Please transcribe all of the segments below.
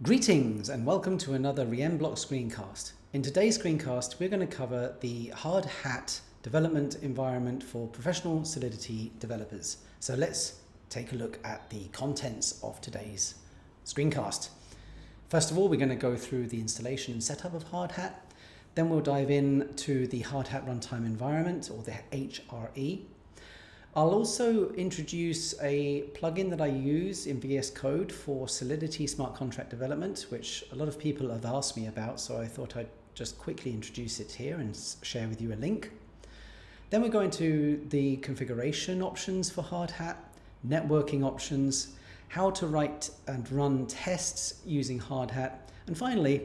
Greetings and welcome to another ReMBlock screencast. In today's screencast, we're going to cover the Hardhat development environment for professional Solidity developers. So let's take a look at the contents of today's screencast. First of all, we're going to go through the installation and setup of Hardhat. Then we'll dive into the Hardhat runtime environment, or the HRE. I'll also introduce a plugin that I use in VS Code for Solidity smart contract development, which a lot of people have asked me about, so I thought I'd just quickly introduce it here and share with you a link. Then we go into the configuration options for Hardhat, networking options, how to write and run tests using Hardhat, and finally,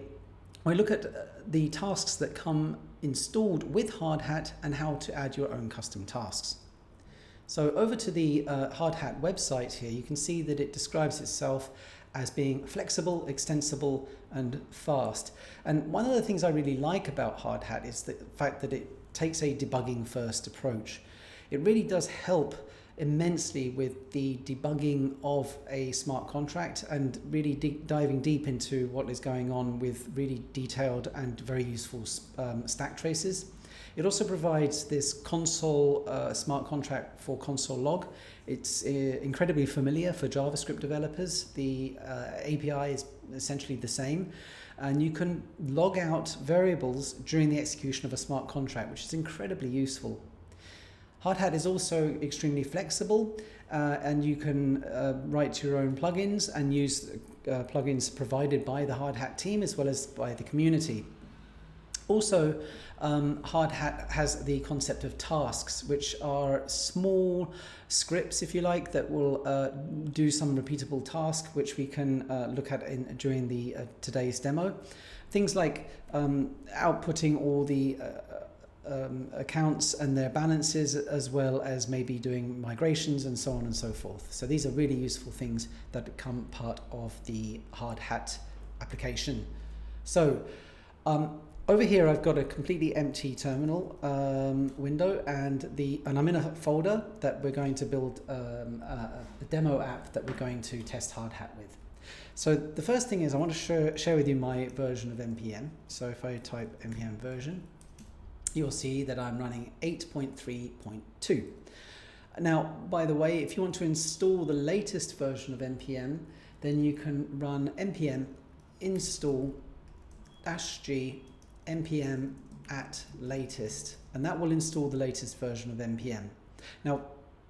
we look at the tasks that come installed with Hardhat and how to add your own custom tasks. So over to the Hardhat website here, you can see that it describes itself as being flexible, extensible, and fast. And one of the things I really like about Hardhat is the fact that it takes a debugging first approach. It really does help immensely with the debugging of a smart contract and really diving deep into what is going on with really detailed and very useful stack traces. It also provides this console smart contract for console log. It's incredibly familiar for JavaScript developers. The API is essentially the same, and you can log out variables during the execution of a smart contract, which is incredibly useful. Hardhat is also extremely flexible, and you can write your own plugins and use plugins provided by the Hardhat team as well as by the community. Also, Hardhat has the concept of tasks, which are small scripts, if you like, that will do some repeatable task, which we can look at during the today's demo. Things like outputting all the accounts and their balances, as well as maybe doing migrations and so on and so forth. So these are really useful things that become part of the Hardhat application. So over here, I've got a completely empty terminal window, and I'm in a folder that we're going to build a demo app that we're going to test Hardhat with. So the first thing is I want to share with you my version of npm. So if I type npm version, you'll see that I'm running 8.3.2. Now, by the way, if you want to install the latest version of npm, then you can run npm install -g npm at latest, and that will install the latest version of npm. Now,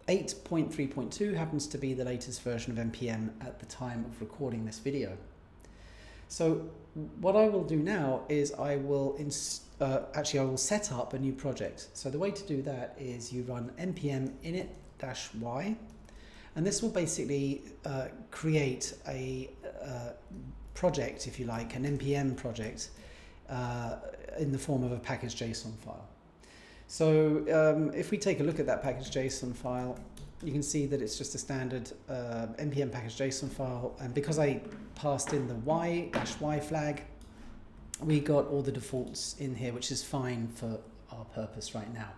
8.3.2 happens to be the latest version of npm at the time of recording this video. So what I will do now is I will set up a new project. So the way to do that is you run npm init-y, and this will basically create a project, if you like, an npm project in the form of a package.json file. So if we take a look at that package.json file, you can see that it's just a standard npm package.json file, and because I passed in the y flag, we got all the defaults in here, which is fine for our purpose right now.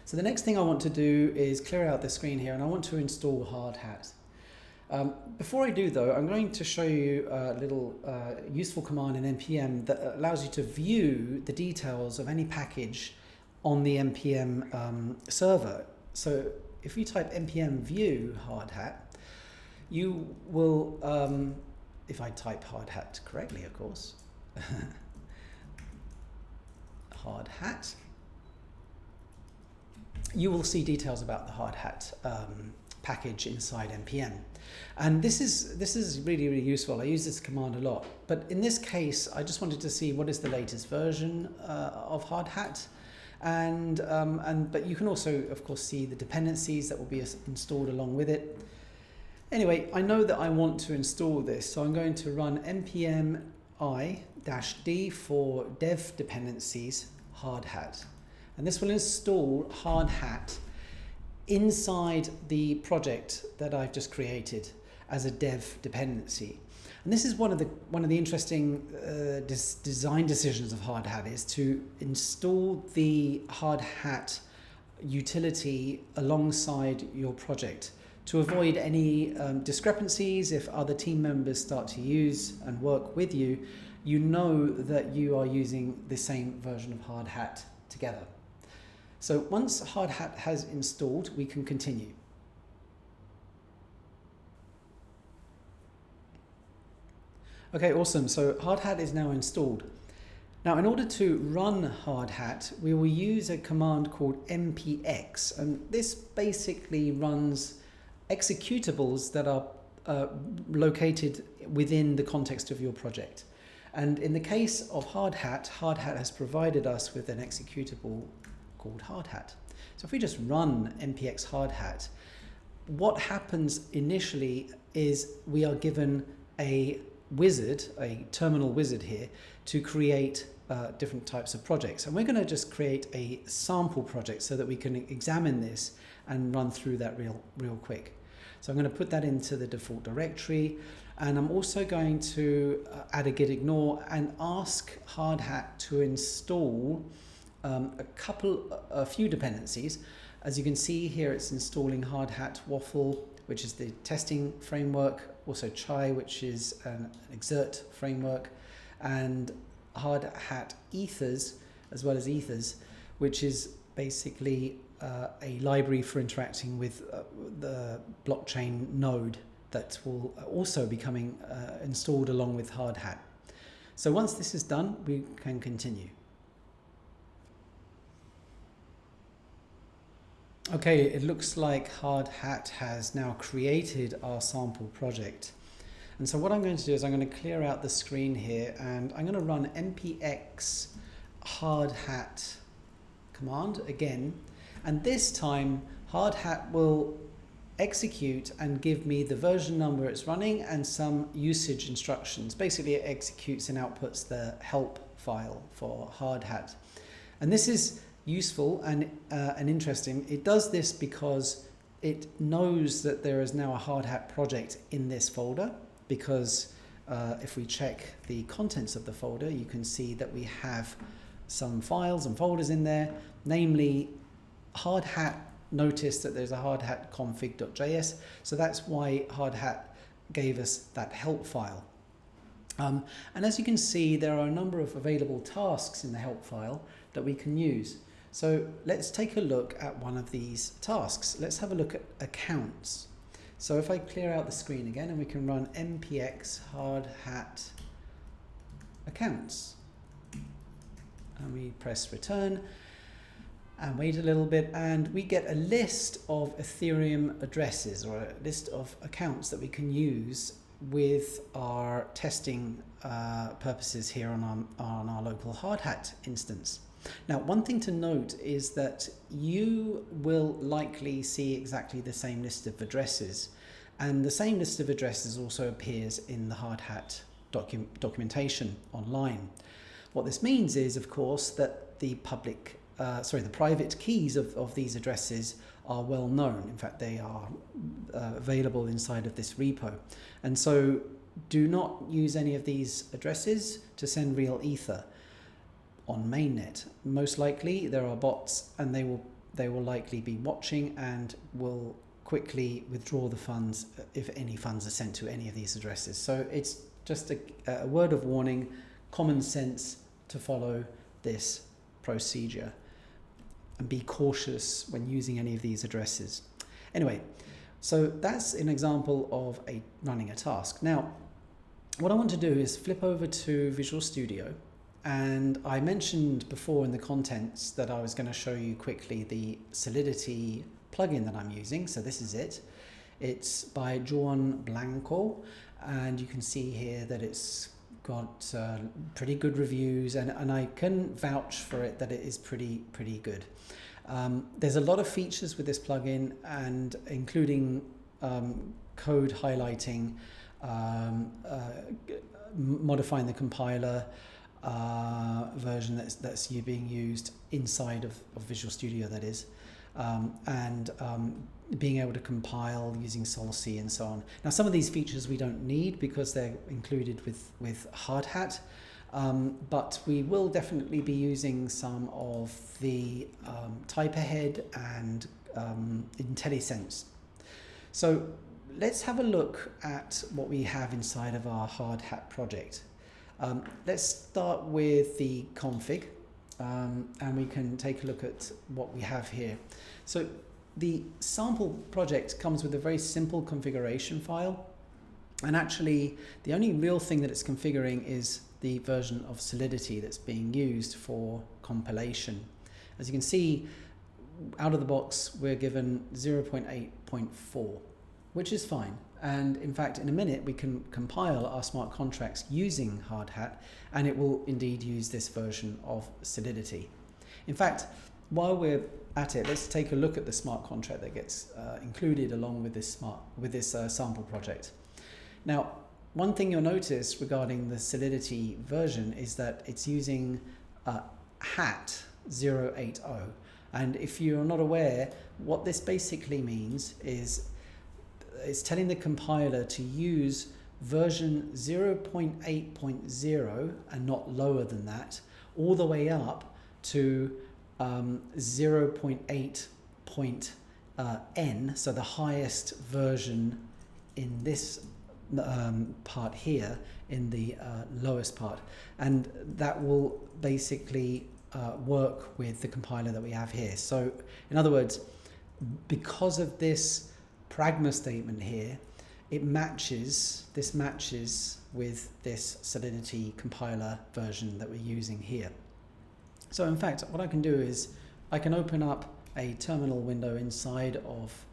So the next thing I want to do is clear out the screen here, and I want to install Hardhat. Before I do, though, I'm going to show you a little useful command in npm that allows you to view the details of any package on the npm server. So if you type npm view Hardhat, you will, if I type Hardhat correctly, of course, Hardhat, you will see details about the Hardhat package inside npm. And this is really, really useful. I use this command a lot. But in this case, I just wanted to see what is the latest version of Hardhat. But you can also, of course, see the dependencies that will be installed along with it. Anyway, I know that I want to install this, so I'm going to run npm i-d for dev dependencies Hardhat. And this will install Hardhat inside the project that I've just created as a dev dependency. And this is one of the interesting design decisions of Hardhat, is to install the Hardhat utility alongside your project To avoid any discrepancies, if other team members start to use and work with you, you know that you are using the same version of Hardhat together. So once Hardhat has installed, we can continue. Okay, awesome. So Hardhat is now installed. Now, in order to run Hardhat, we will use a command called npx, and this basically runs executables that are located within the context of your project. And in the case of Hardhat, Hardhat has provided us with an executable called Hardhat. So if we just run npx Hardhat, what happens initially is we are given a wizard, a terminal wizard here, to create different types of projects. And we're going to just create a sample project so that we can examine this and run through that real quick. So I'm going to put that into the default directory, and I'm also going to add a git ignore and ask Hardhat to install a few dependencies. As you can see here, it's installing Hardhat Waffle, which is the testing framework, also Chai, which is an exert framework, and Hardhat Ethers, as well as Ethers, which is basically a library for interacting with the blockchain node that will also be coming installed along with Hardhat. So once this is done, we can continue. Okay, it looks like Hardhat has now created our sample project. And so what I'm going to do is I'm going to clear out the screen here, and I'm going to run npx Hardhat command again. And this time, Hardhat will execute and give me the version number it's running and some usage instructions. Basically, it executes and outputs the help file for Hardhat. And this is useful and interesting. It does this because it knows that there is now a Hardhat project in this folder, because if we check the contents of the folder, you can see that we have some files and folders in there, namely Hardhat noticed that there's a hardhat config.js, so that's why Hardhat gave us that help file. And as you can see, there are a number of available tasks in the help file that we can use. So let's take a look at one of these tasks. Let's have a look at accounts. So if I clear out the screen again, and we can run npx Hardhat accounts, and we press return and wait a little bit, and we get a list of Ethereum addresses, or a list of accounts that we can use with our testing purposes here on our local Hardhat instance. Now, one thing to note is that you will likely see exactly the same list of addresses, and the same list of addresses also appears in the Hardhat documentation online. What this means is, of course, that the private keys of these addresses are well known. In fact, they are available inside of this repo. And so do not use any of these addresses to send real ether on mainnet. Most likely there are bots, and they will likely be watching and will quickly withdraw the funds if any funds are sent to any of these addresses. So it's just a word of warning, common sense to follow this procedure, and be cautious when using any of these addresses. Anyway, so that's an example of running a task. Now, what I want to do is flip over to Visual Studio. And I mentioned before in the contents that I was going to show you quickly the Solidity plugin that I'm using. So this is it. It's by Joan Blanco, and you can see here that it's got pretty good reviews, and I can vouch for it that it is pretty good. There's a lot of features with this plugin, and including code highlighting, modifying the compiler, version that's being used inside of Visual Studio, that is, and being able to compile using Solc and so on. Now, some of these features we don't need because they're included with Hardhat, but we will definitely be using some of the type ahead and IntelliSense. So let's have a look at what we have inside of our Hardhat project. Let's start with the config, and we can take a look at what we have here. So the sample project comes with a very simple configuration file, and actually the only real thing that it's configuring is the version of Solidity that's being used for compilation. As you can see, out of the box we're given 0.8.4, which is fine. And in fact, in a minute we can compile our smart contracts using Hardhat, and it will indeed use this version of Solidity. In fact, while we're at it, let's take a look at the smart contract that gets included along with this sample project. Now, one thing you'll notice regarding the Solidity version is that it's using HAT 080. And if you're not aware, what this basically means is it's telling the compiler to use version 0.8.0 and not lower than that, all the way up to 0.8.n, so the highest version in this part here, in the lowest part, and that will basically work with the compiler that we have here. So in other words, because of this pragma statement here, this matches with this Solidity compiler version that we're using here. So in fact, what I can do is I can open up a terminal window inside of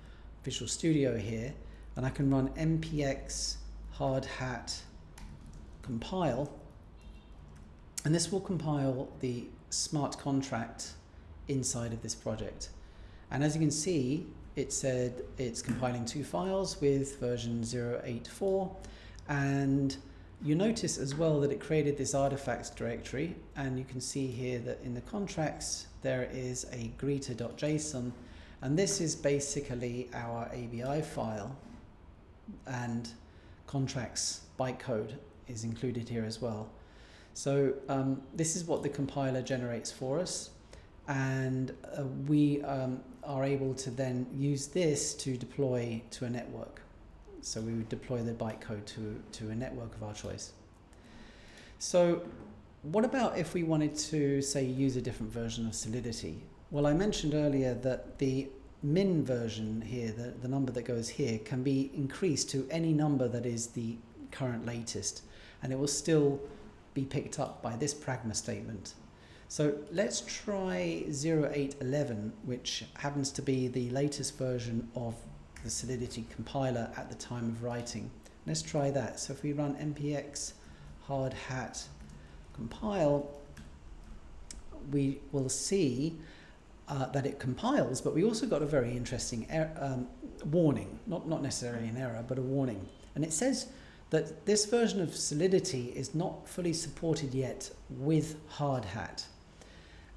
Visual Studio here, and I can run npx hardhat compile, and this will compile the smart contract inside of this project. And as you can see, it said it's compiling two files with version 0.8.4, and you notice as well that it created this artifacts directory, and you can see here that in the contracts there is a greeter.json, and this is basically our ABI file, and contracts bytecode is included here as well. So this is what the compiler generates for us, and we are able to then use this to deploy to a network. So we would deploy the bytecode to a network of our choice. So what about if we wanted to, say, use a different version of Solidity? Well, I mentioned earlier that the min version here, the number that goes here, can be increased to any number that is the current latest, and it will still be picked up by this pragma statement. So let's try 0.8.11, which happens to be the latest version of the Solidity compiler at the time of writing. Let's try that. So if we run npx hardhat compile, we will see that it compiles, but we also got a very interesting warning, not necessarily an error, but a warning. And it says that this version of Solidity is not fully supported yet with Hardhat.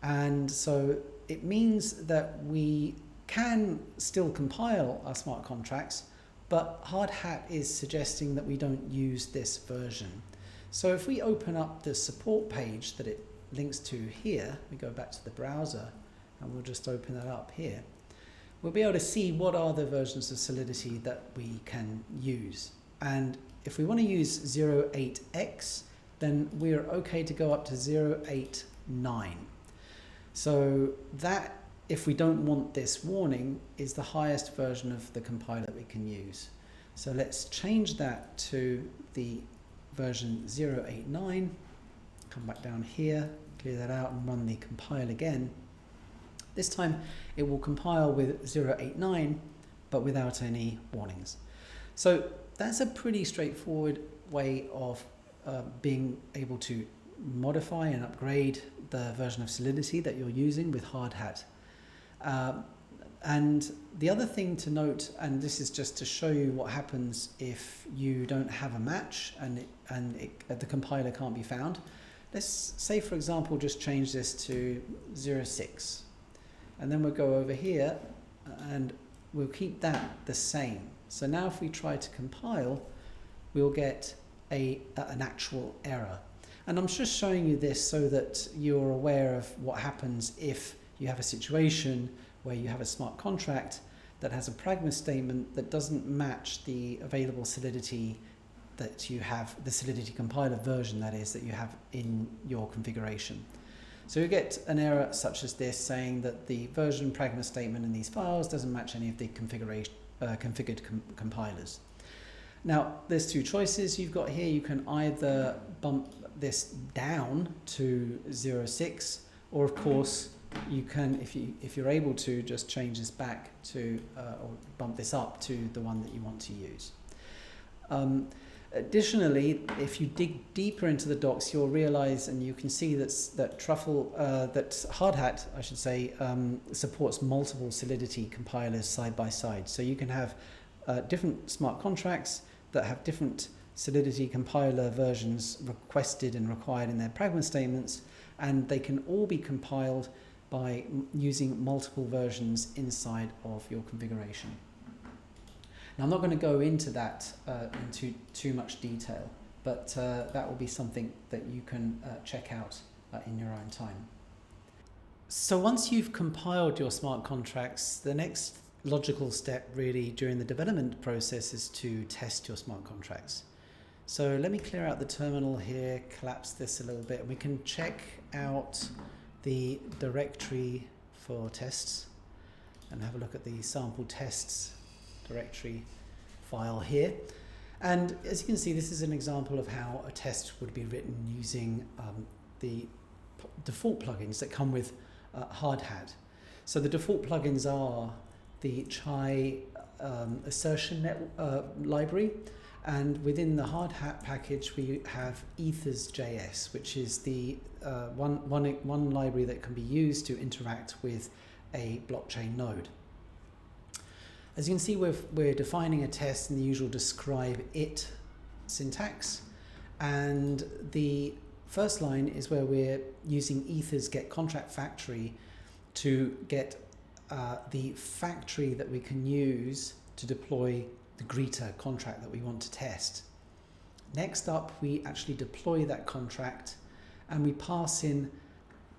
And so it means that we can still compile our smart contracts, but Hardhat is suggesting that we don't use this version. So if we open up the support page that it links to here, we go back to the browser, and we'll just open that up here, we'll be able to see what are the versions of Solidity that we can use. And if we want to use 0.8x, then we're okay to go up to 0.8.9. So that, if we don't want this warning, is the highest version of the compiler we can use. So let's change that to the version 0.8.9, come back down here, clear that out and run the compile again. This time it will compile with 0.8.9, but without any warnings. So that's a pretty straightforward way of being able to modify and upgrade the version of Solidity that you're using with Hardhat. And the other thing to note, and this is just to show you what happens if you don't have a match and the compiler can't be found. Let's say, for example, just change this to 0.6, and then we'll go over here and we'll keep that the same. So now if we try to compile, we'll get an actual error. And I'm just showing you this so that you're aware of what happens if you have a situation where you have a smart contract that has a pragma statement that doesn't match the available Solidity that you have, the Solidity compiler version that is, that you have in your configuration. So you get an error such as this saying that the version pragma statement in these files doesn't match any of the configured compilers. Now, there's two choices you've got here. You can either bump this down to 0.6, or of course you can, if you're able to, just change this back to or bump this up to the one that you want to use. Additionally, if you dig deeper into the docs, you'll realize, and you can see that Hardhat, I should say, supports multiple Solidity compilers side by side. So you can have different smart contracts that have different Solidity compiler versions requested and required in their pragma statements, and they can all be compiled by using multiple versions inside of your configuration. Now, I'm not going to go into that into too much detail, but that will be something that you can check out in your own time. So once you've compiled your smart contracts, the next logical step really during the development process is to test your smart contracts. So let me clear out the terminal here, collapse this a little bit, and we can check out the directory for tests and have a look at the sample tests directory file here. And as you can see, this is an example of how a test would be written using the default plugins that come with Hardhat. So the default plugins are the Chai assertion library, and within the Hardhat package we have ethers.js, which is the one library that can be used to interact with a blockchain node. As you can see, we're defining a test in the usual describe it syntax, and the first line is where we're using ethers get contract factory to get the factory that we can use to deploy the greeter contract that we want to test. Next up, we actually deploy that contract and we pass in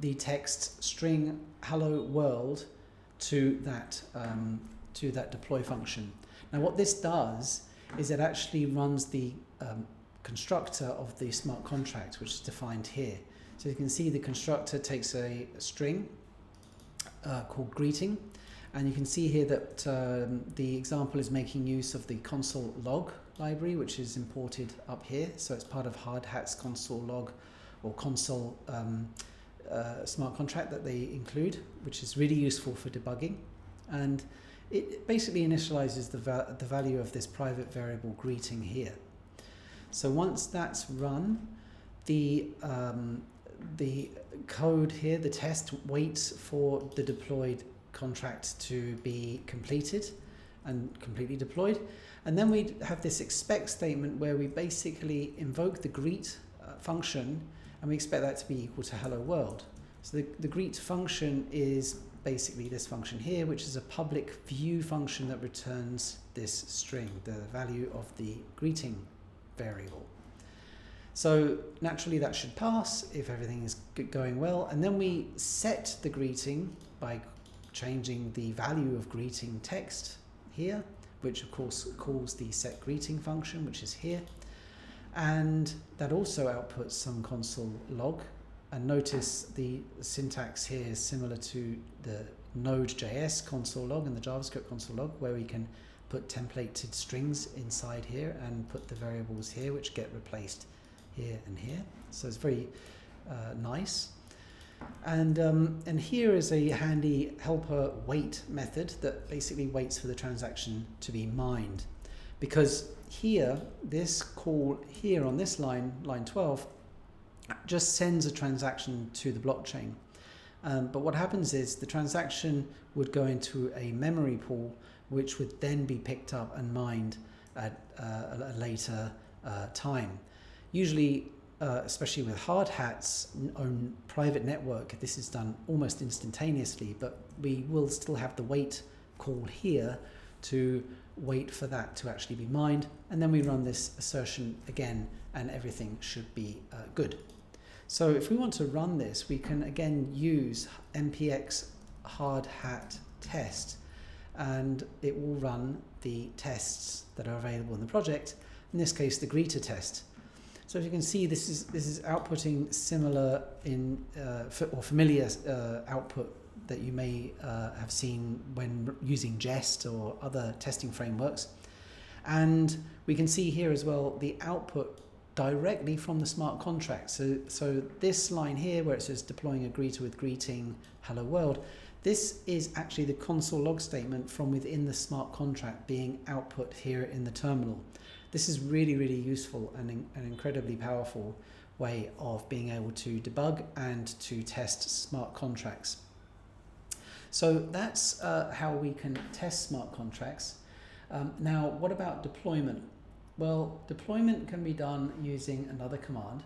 the text string hello world to that deploy function. Now what this does is it actually runs the constructor of the smart contract, which is defined here. So you can see the constructor takes a string called greeting, and you can see here that the example is making use of the console log library, which is imported up here. So it's part of Hardhat's console log or console smart contract that they include, which is really useful for debugging. And it basically initializes the value of this private variable greeting here. So once that's run, the code here, the test, waits for the deployed contract to be completed and completely deployed. And then we have this expect statement where we basically invoke the greet function, and we expect that to be equal to hello world. So the greet function is basically this function here, which is a public view function that returns this string, the value of the greeting variable. So naturally that should pass if everything is going well, and then we set the greeting by changing the value of greeting text here, which of course calls the set greeting function, which is here, and that also outputs some console log. And notice the syntax here is similar to the Node.js console log and the JavaScript console log, where we can put templated strings inside here and put the variables here, which get replaced here and here. So it's very nice. And here is a handy helper wait method that basically waits for the transaction to be mined, because here, this call here on this line, line 12, just sends a transaction to the blockchain. But what happens is the transaction would go into a memory pool, which would then be picked up and mined at a later time. Usually, especially with Hardhat's own private network, this is done almost instantaneously, but we will still have the wait call here to wait for that to actually be mined, and then we run this assertion again and everything should be good. So if we want to run this, we can again use npx hardhat test, and it will run the tests that are available in the project, in this case the greeter test. So as you can see, this is outputting similar or familiar output that you may have seen when using Jest or other testing frameworks. And we can see here as well the output directly from the smart contract. So this line here where it says deploying a greeter with greeting hello world, this is actually the console log statement from within the smart contract being output here in the terminal. This is really, really useful and an incredibly powerful way of being able to debug and to test smart contracts. So that's how we can test smart contracts. Now, what about deployment? Well, deployment can be done using another command.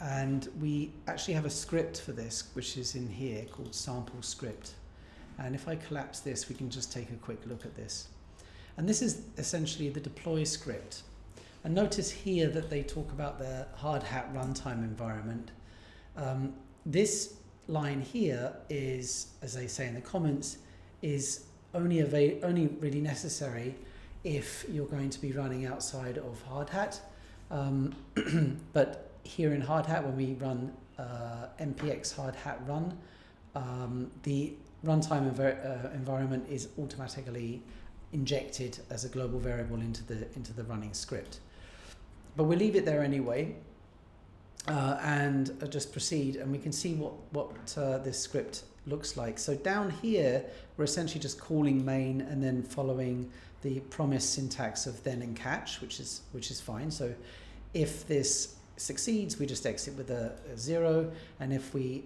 And we actually have a script for this, which is in here called sample script. And if I collapse this, we can just take a quick look at this. And this is essentially the deploy script. And notice here that they talk about the Hardhat runtime environment. This line here is, as they say in the comments, is only really necessary if you're going to be running outside of Hardhat. But here in Hardhat, when we run npx Hardhat run, the runtime environment is automatically injected as a global variable into the running script. But we'll leave it there anyway, and just proceed, and we can see what this script looks like. So down here, we're essentially just calling main and then following the promise syntax of then and catch, which is fine. So if this succeeds, we just exit with a 0, and if we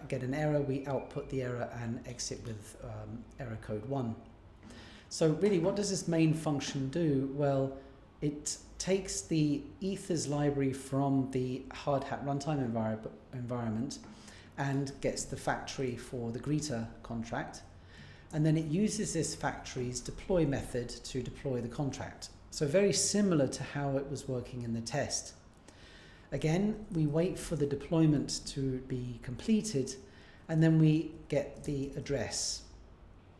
get an error, we output the error and exit with error code 1. So really, what does this main function do? Well, it takes the ethers library from the Hardhat runtime environment and gets the factory for the greeter contract, and then it uses this factory's deploy method to deploy the contract. So very similar to how it was working in the test. Again, we wait for the deployment to be completed, and then we get the address.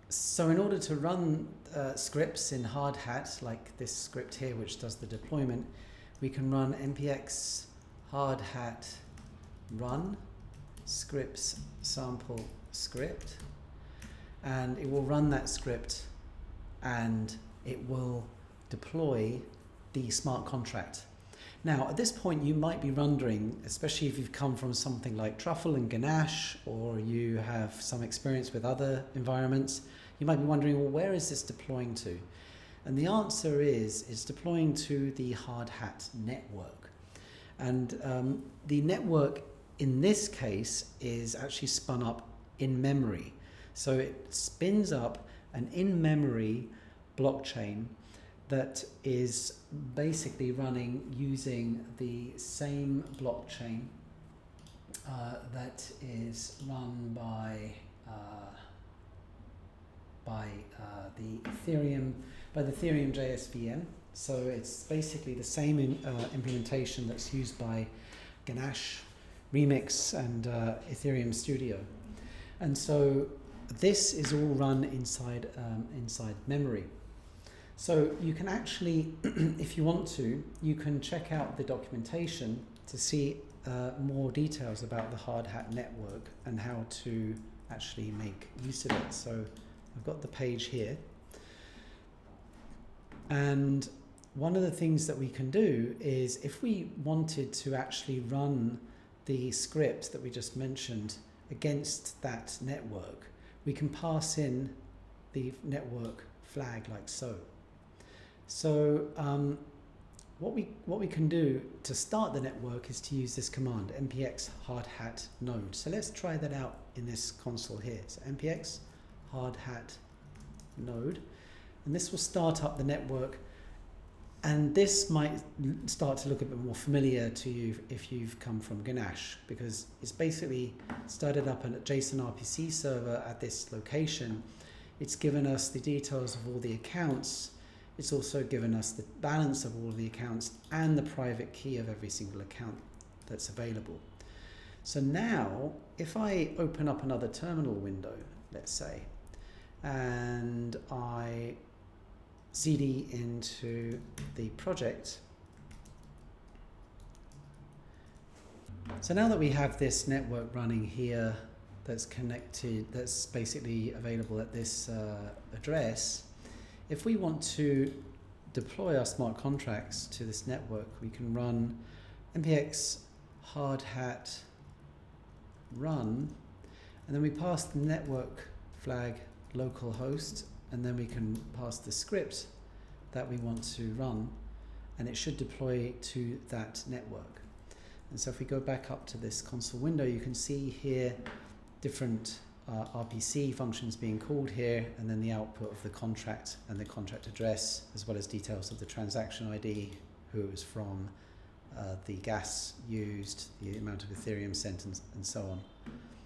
So in order to run scripts in Hardhat, like this script here, which does the deployment, we can run npx Hardhat run scripts sample script, and it will run that script and it will deploy the smart contract. Now, at this point, you might be wondering, especially if you've come from something like Truffle and Ganache, or you have some experience with other environments, you might be wondering, well, where is this deploying to? And the answer is, it's deploying to the Hardhat network. And the network in this case is actually spun up in memory. So it spins up an in-memory blockchain that is basically running using the same blockchain that is run by the Ethereum JSVM. So it's basically the same implementation that's used by Ganache, Remix, and Ethereum Studio. And so this is all run inside memory. So you can actually, if you want to, you can check out the documentation to see more details about the Hardhat network and how to actually make use of it. So I've got the page here. And one of the things that we can do is, if we wanted to actually run the script that we just mentioned against that network, we can pass in the network flag like so. So what we can do to start the network is to use this command, npx Hardhat node. So let's try that out in this console here. So npx Hardhat node, and this will start up the network. And this might start to look a bit more familiar to you if you've come from Ganache, because it's basically started up a JSON RPC server at this location. It's given us the details of all the accounts. It's also given us the balance of all of the accounts and the private key of every single account that's available. So now, if I open up another terminal window, let's say, and I cd into the project. So now that we have this network running here that's connected, that's basically available at this address, if we want to deploy our smart contracts to this network, we can run npx hardhat run, and then we pass the network flag localhost, and then we can pass the script that we want to run, and it should deploy to that network. And so if we go back up to this console window, you can see here different RPC functions being called here, and then the output of the contract and the contract address, as well as details of the transaction ID, who it was from, the gas used, the amount of Ethereum sent, and so on.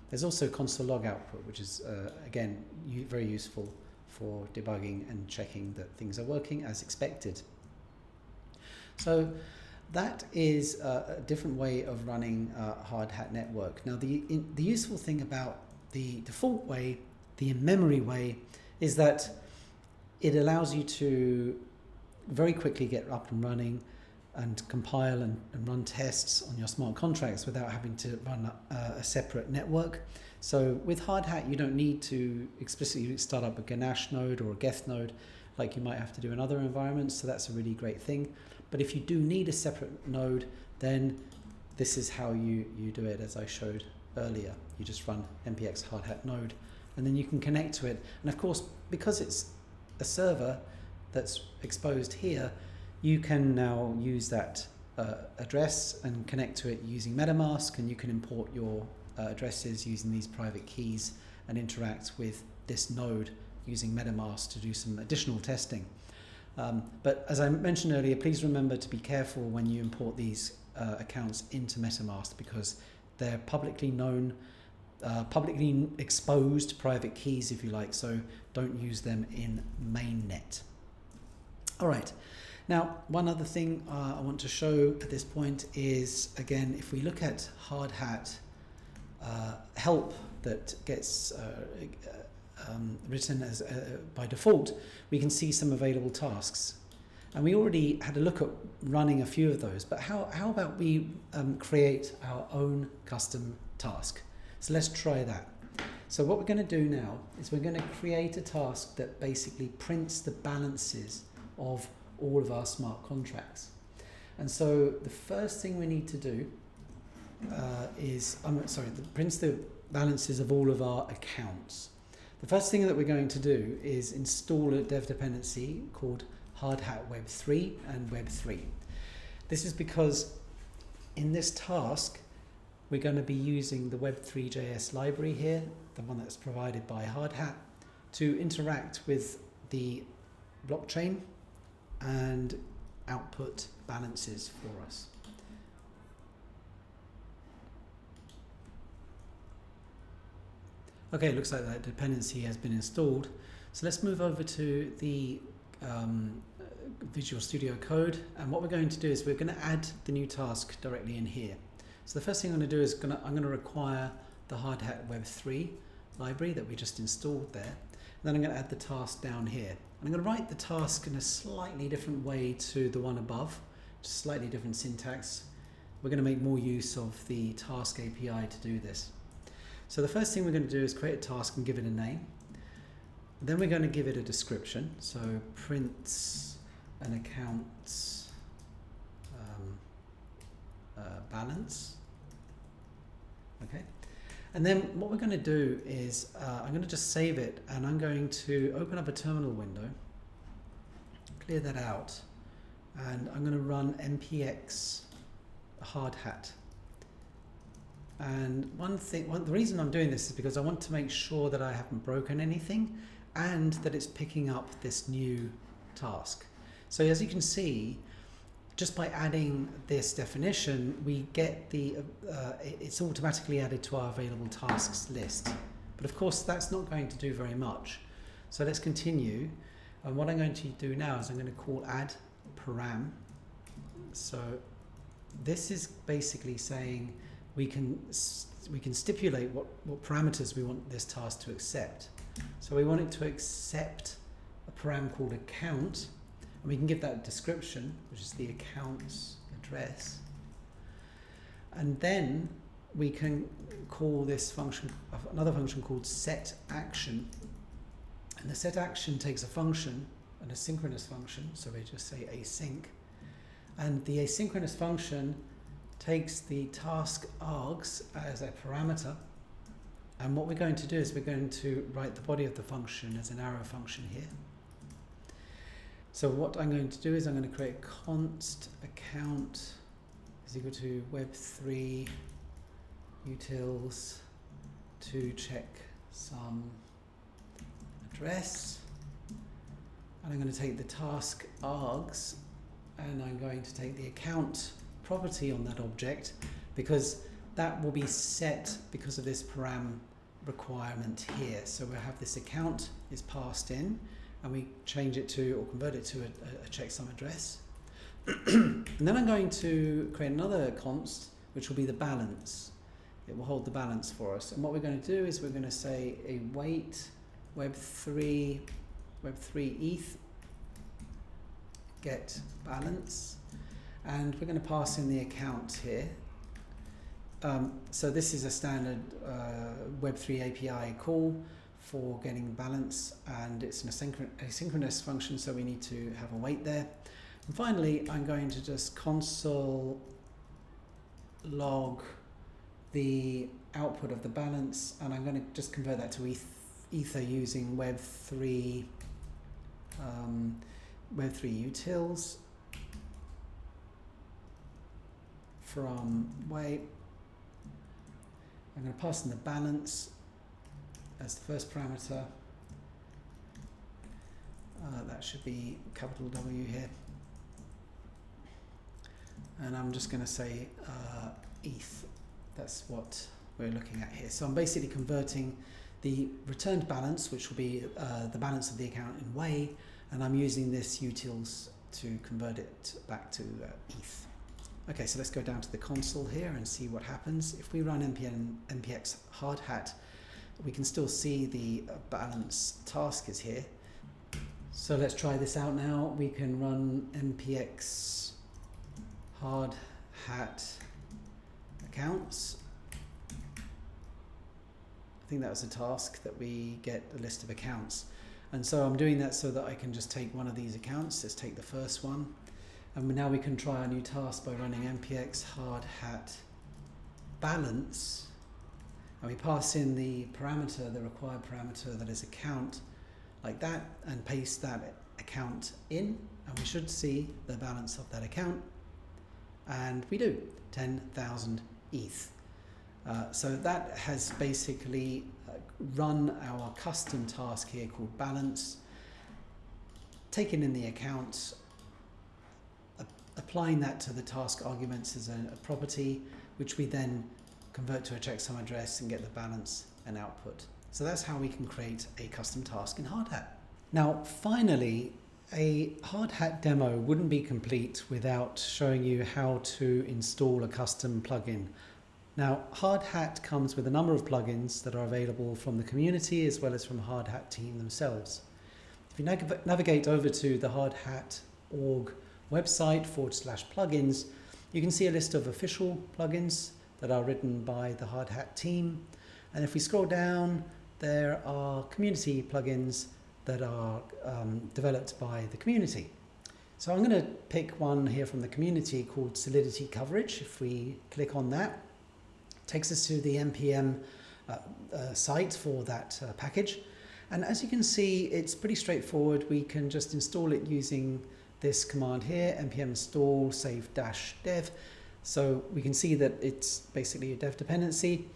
There's also console log output, which is, again, very useful for debugging and checking that things are working as expected. So that is a different way of running Hardhat Network. Now, the useful thing about the default way, the in-memory way, is that it allows you to very quickly get up and running and compile and run tests on your smart contracts without having to run a separate network. So with Hardhat, you don't need to explicitly start up a Ganache node or a Geth node like you might have to do in other environments, so that's a really great thing. But if you do need a separate node, then this is how you do it, as I showed earlier. You just run npx hardhat node, and then you can connect to it. And of course, because it's a server that's exposed here, you can now use that address and connect to it using MetaMask, and you can import your addresses using these private keys and interact with this node using MetaMask to do some additional testing. But as I mentioned earlier, please remember to be careful when you import these accounts into MetaMask, because they're publicly known, publicly exposed private keys, if you like, so don't use them in mainnet. All right, now one other thing I want to show at this point is, again, if we look at Hardhat help that gets written as by default, we can see some available tasks. And we already had a look at running a few of those, but how about we create our own custom task? So let's try that. So what we're going to do now is we're going to create a task that basically prints the balances of all of our smart contracts. And so the first thing we need to do prints the balances of all of our accounts. The first thing that we're going to do is install a dev dependency called Hardhat Web 3 and Web 3. This is because in this task, we're going to be using the Web3.js library here, the one that's provided by Hardhat, to interact with the blockchain and output balances for us. Okay, it looks like that dependency has been installed. So let's move over to the Visual Studio Code, and what we're going to do is we're going to add the new task directly in here. So the first thing I'm going to do is I'm going to require the Hardhat Web 3 library that we just installed there. And then I'm going to add the task down here. And I'm going to write the task in a slightly different way to the one above, just slightly different syntax. We're going to make more use of the task API to do this. So the first thing we're going to do is create a task and give it a name. Then we're going to give it a description. So prints an account's balance. Okay. And then what we're going to do is I'm going to just save it, and I'm going to open up a terminal window, clear that out, and I'm going to run npx hardhat. And the reason I'm doing this is because I want to make sure that I haven't broken anything and that it's picking up this new task. So as you can see, just by adding this definition, we get it's automatically added to our available tasks list. But of course, that's not going to do very much. So let's continue. And what I'm going to do now is I'm going to call add param. So this is basically saying we can stipulate what parameters we want this task to accept. So we want it to accept a param called account, and we can give that a description, which is the account's address. And then we can call this function, another function called setAction. And the setAction takes a function, an asynchronous function, so we just say async. And the asynchronous function takes the task args as a parameter. And what we're going to do is we're going to write the body of the function as an arrow function here. So what I'm going to do is I'm going to create const account is equal to web3 utils to check some address. And I'm going to take the task args and I'm going to take the account property on that object, because that will be set because of this param requirement here. So we'll have this account is passed in and we change it to, or convert it to a checksum address. And then I'm going to create another const, which will be the balance. It will hold the balance for us. And what we're going to do is we're going to say a wait web3 ETH get balance, and we're going to pass in the account here. So this is a standard Web3 API call for getting balance, and it's an asynchronous function, so we need to have a wait there. And finally, I'm going to just console log the output of the balance, and I'm going to just convert that to Ether using Web3 utils from wait. I'm going to pass in the balance as the first parameter. That should be capital W here. And I'm just going to say ETH. That's what we're looking at here. So I'm basically converting the returned balance, which will be the balance of the account in way, and I'm using this utils to convert it back to ETH. Okay, so let's go down to the console here and see what happens. If we run npx hardhat, we can still see the balance task is here. So let's try this out now. We can run npx hardhat accounts. I think that was a task that we get a list of accounts. And so I'm doing that so that I can just take one of these accounts. Let's take the first one. And now we can try a new task by running npx hardhat balance. And we pass in the parameter, the required parameter that is account, like that, and paste that account in. And we should see the balance of that account. And we do, 10,000 ETH. So that has basically run our custom task here called balance, taken in the account, applying that to the task arguments as a property, which we then convert to a checksum address and get the balance and output. So that's how we can create a custom task in Hardhat. Now, finally, a Hardhat demo wouldn't be complete without showing you how to install a custom plugin. Now, Hardhat comes with a number of plugins that are available from the community as well as from Hardhat team themselves. If you navigate over to the hardhat.org website /plugins, you can see a list of official plugins that are written by the Hardhat team. And if we scroll down, there are community plugins that are developed by the community. So I'm going to pick one here from the community called Solidity Coverage. If we click on that, it takes us to the npm site for that package. And as you can see, it's pretty straightforward. We can just install it using this command here, npm install save-dev. So we can see that it's basically a dev dependency.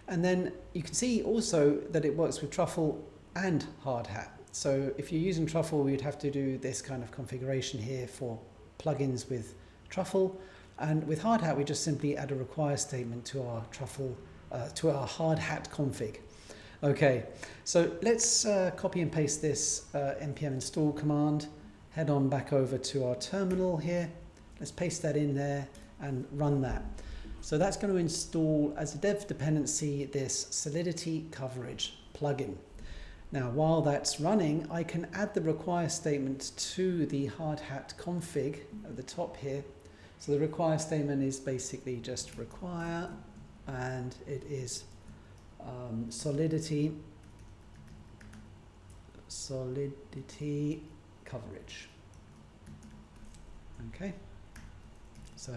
And then you can see also that it works with Truffle and Hardhat. So if you're using Truffle, we'd have to do this kind of configuration here for plugins with Truffle. And with Hardhat, we just simply add a require statement to our Truffle, to our Hardhat config. Okay, so let's copy and paste this npm install command. Head on back over to our terminal here. Let's paste that in there and run that. So that's going to install as a dev dependency this Solidity Coverage plugin. Now, while that's running, I can add the require statement to the Hardhat config at the top here. So the require statement is basically just require, and it is solidity coverage. Okay, so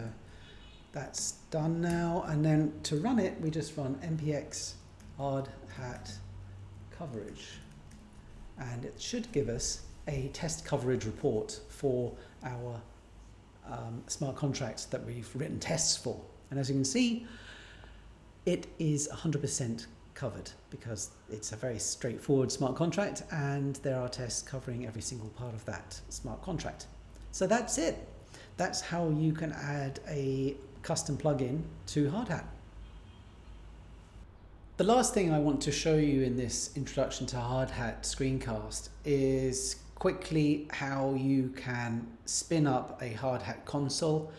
that's done now, and then to run it, we just run npx hardhat coverage, and it should give us a test coverage report for our smart contracts that we've written tests for. And as you can see, it is 100% covered because it's a very straightforward smart contract and there are tests covering every single part of that smart contract. So that's it. That's how you can add a custom plugin to Hardhat. The last thing I want to show you in this introduction to Hardhat screencast is quickly how you can spin up a Hardhat console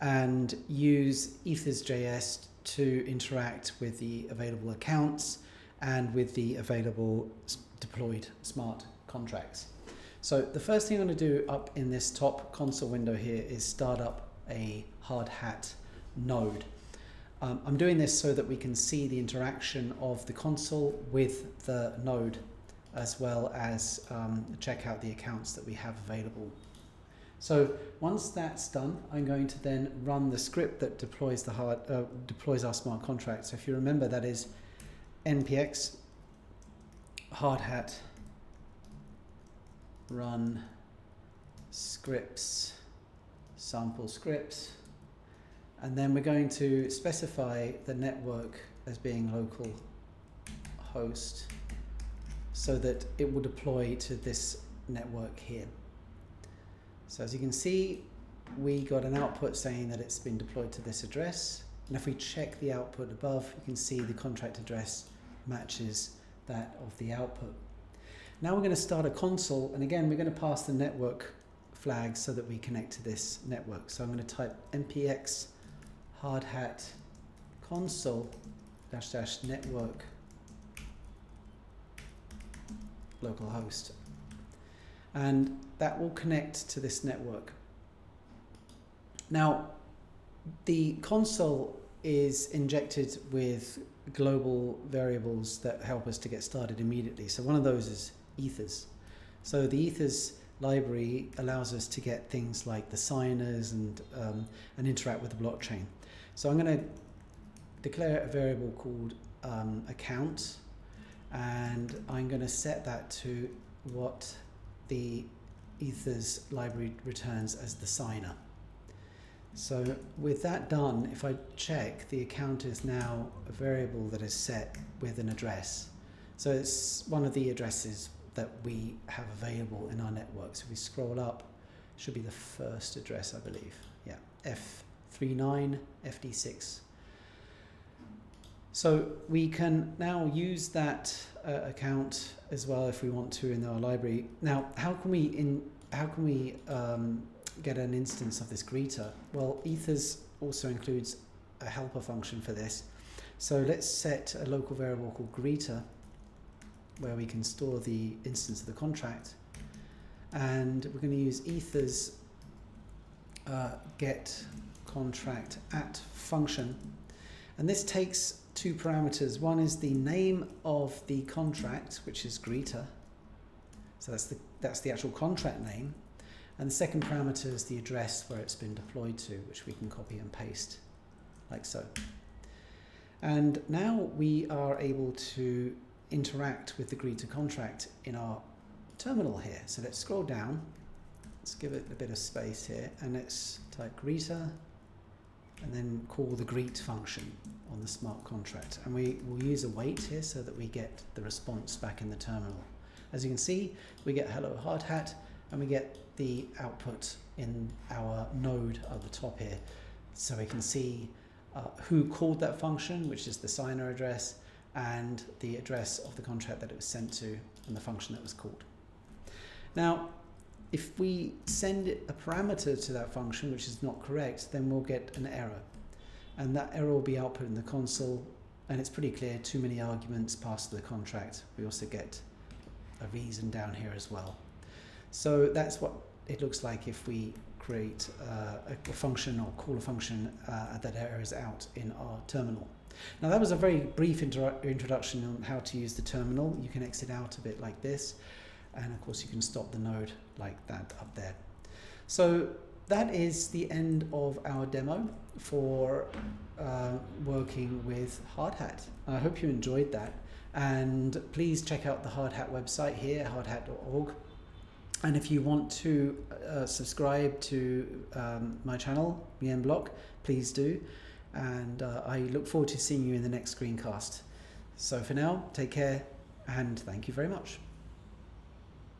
and use ethers.js to interact with the available accounts and with the available deployed smart contracts. So the first thing I'm going to do up in this top console window here is start up a Hardhat node. I'm doing this so that we can see the interaction of the console with the node, as well as check out the accounts that we have available. So once that's done, I'm going to then run the script that deploys deploys our smart contract. So if you remember, that is npx hardhat run scripts sample scripts, and then we're going to specify the network as being local host so that it will deploy to this network here. So as you can see, we got an output saying that it's been deployed to this address. And if we check the output above, you can see the contract address matches that of the output. Now we're going to start a console, and again, we're going to pass the network flag so that we connect to this network. So I'm going to type npx hardhat console -- network localhost, and that will connect to this network. Now the console is injected with global variables that help us to get started immediately. So one of those is ethers. So the ethers library allows us to get things like the signers and interact with the blockchain. So I'm going to declare a variable called account, and I'm going to set that to what the ethers library returns as the signer. So with that done, if I check, the account is now a variable that is set with an address. So it's one of the addresses that we have available in our network. So if we scroll up, it should be the first address, I believe. Yeah, F39FD6. So we can now use that account as well if we want to in our library. Now, how can we get an instance of this greeter? Well, ethers also includes a helper function for this. So let's set a local variable called greeter, where we can store the instance of the contract, and we're going to use ethers get contract at function, and this takes two parameters. One is the name of the contract, which is greeter, so that's the actual contract name, and the second parameter is the address where it's been deployed to, which we can copy and paste like so. And now we are able to interact with the greeter contract in our terminal here. So let's scroll down, let's give it a bit of space here, and let's type greeter and then call the greet function on the smart contract, and we will use a wait here so that we get the response back in the terminal. As you can see, we get hello Hardhat, and we get the output in our node at the top here, so we can see who called that function, which is the signer address, and the address of the contract that it was sent to, and the function that was called. Now, if we send a parameter to that function which is not correct, then we'll get an error, and that error will be output in the console, and it's pretty clear: too many arguments passed to the contract. We also get a reason down here as well. So that's what it looks like if we create a function or call a function that errors out in our terminal. Now that was a very brief introduction on how to use the terminal. You can exit out of it like this, and of course you can stop the node like that up there. So that is the end of our demo for working with Hardhat. I hope you enjoyed that, and please check out the Hardhat website here, hardhat.org. And if you want to subscribe to my channel, VMBlock, please do. And I look forward to seeing you in the next screencast. So for now, take care and thank you very much.